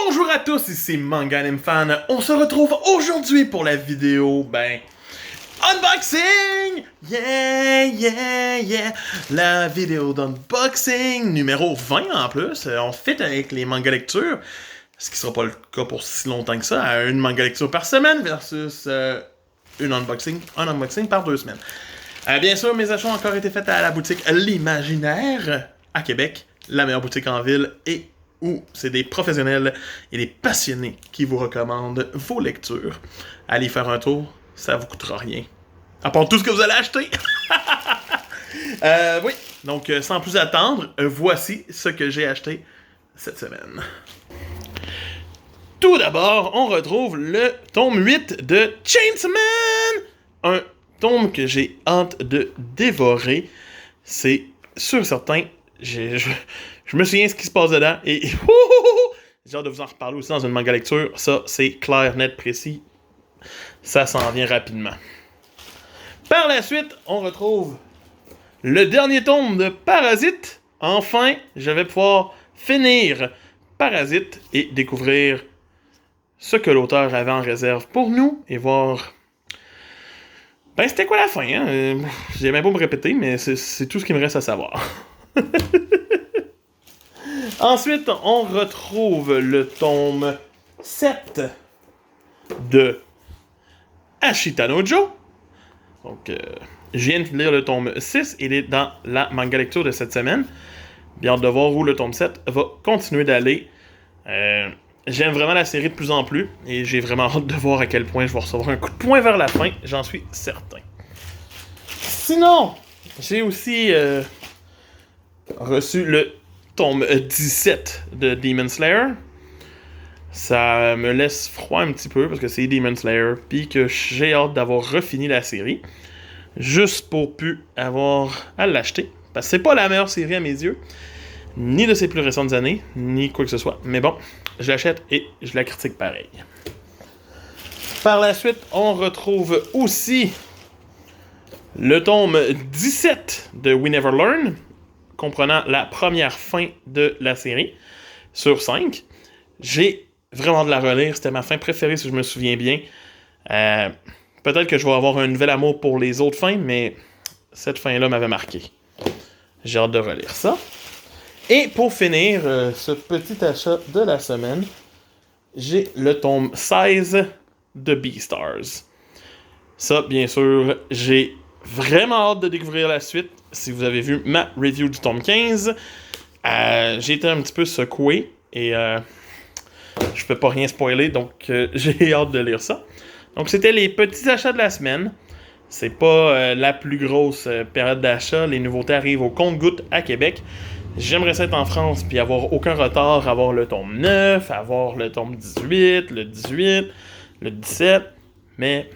Bonjour à tous, ici Manga Anime Fan. On se retrouve aujourd'hui pour la vidéo, unboxing! Yeah! La vidéo d'unboxing numéro 20 en plus. On fait avec les manga lectures, ce qui sera pas le cas pour si longtemps que ça, à une manga lecture par semaine versus un unboxing par 2 semaines. Bien sûr, mes achats ont encore été faits à la boutique L'Imaginaire à Québec, la meilleure boutique en ville et où c'est des professionnels et des passionnés qui vous recommandent vos lectures. Allez faire un tour, ça vous coûtera rien. À part tout ce que vous allez acheter. Oui, donc sans plus attendre, voici ce que j'ai acheté cette semaine. Tout d'abord, on retrouve le tome 8 de Chainsaw Man! Un tome que j'ai hâte de dévorer. C'est sûr certain. Je me souviens ce qui se passe dedans et j'ai hâte de vous en reparler aussi dans une manga lecture. Ça, c'est clair, net, précis. Ça s'en vient rapidement. Par la suite, on retrouve le dernier tome de Parasite. Enfin, je vais pouvoir finir Parasite et découvrir ce que l'auteur avait en réserve pour nous et voir... c'était quoi la fin, hein? J'ai même pas me répéter, mais c'est tout ce qui me reste à savoir. Ensuite, on retrouve le tome 7 de Ashita no Joe. Donc, je viens de lire le tome 6. Il est dans la manga lecture de cette semaine. Bien hâte de voir où le tome 7 va continuer d'aller. J'aime vraiment la série de plus en plus. Et j'ai vraiment hâte de voir à quel point je vais recevoir un coup de poing vers la fin. J'en suis certain. Sinon, j'ai aussi reçu le tome 17 de Demon Slayer. Ça me laisse froid un petit peu parce que c'est Demon Slayer, puis que j'ai hâte d'avoir refini la série, juste pour plus avoir à l'acheter, parce que c'est pas la meilleure série à mes yeux, ni de ses plus récentes années, ni quoi que ce soit, mais bon, je l'achète et je la critique pareil. Par la suite, on retrouve aussi le tome 17 de We Never Learn, comprenant la première fin de la série, sur 5. J'ai vraiment de la relire, c'était ma fin préférée si je me souviens bien. Peut-être que je vais avoir un nouvel amour pour les autres fins, mais cette fin-là m'avait marqué. J'ai hâte de relire ça. Et pour finir ce petit achat de la semaine, j'ai le tome 16 de Beastars. Ça, bien sûr, j'ai vraiment hâte de découvrir la suite. Si vous avez vu ma review du tome 15, j'ai été un petit peu secoué et je peux pas rien spoiler, donc j'ai hâte de lire ça. Donc c'était les petits achats de la semaine. C'est pas la plus grosse période d'achat. Les nouveautés arrivent au compte-gouttes à Québec. J'aimerais ça être en France puis avoir aucun retard, avoir le tome 9, avoir le tome 18, le 18, le 17, mais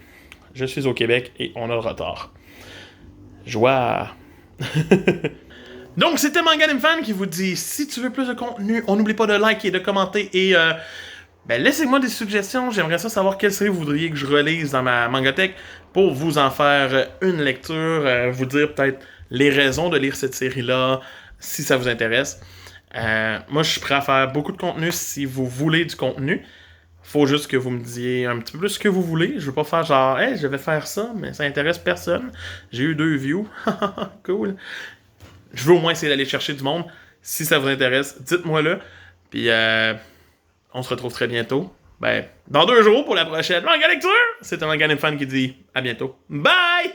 je suis au Québec et on a le retard. Joie! Donc, c'était Manga Anime Fan qui vous dit, si tu veux plus de contenu, on n'oublie pas de liker, de commenter et laissez-moi des suggestions. J'aimerais ça savoir quelle série vous voudriez que je relise dans ma mangathèque pour vous en faire une lecture, vous dire peut-être les raisons de lire cette série-là, si ça vous intéresse. Moi, je suis prêt à faire beaucoup de contenu si vous voulez du contenu. Faut juste que vous me disiez un petit peu plus ce que vous voulez. Je veux pas faire genre, hey, je vais faire ça, mais ça intéresse personne. J'ai eu 2 views. Cool. Je veux au moins essayer d'aller chercher du monde. Si ça vous intéresse, dites-moi-le. Puis, on se retrouve très bientôt. Dans 2 jours pour la prochaine Manga Lecture. C'est un Manga Anime Fan qui dit à bientôt. Bye!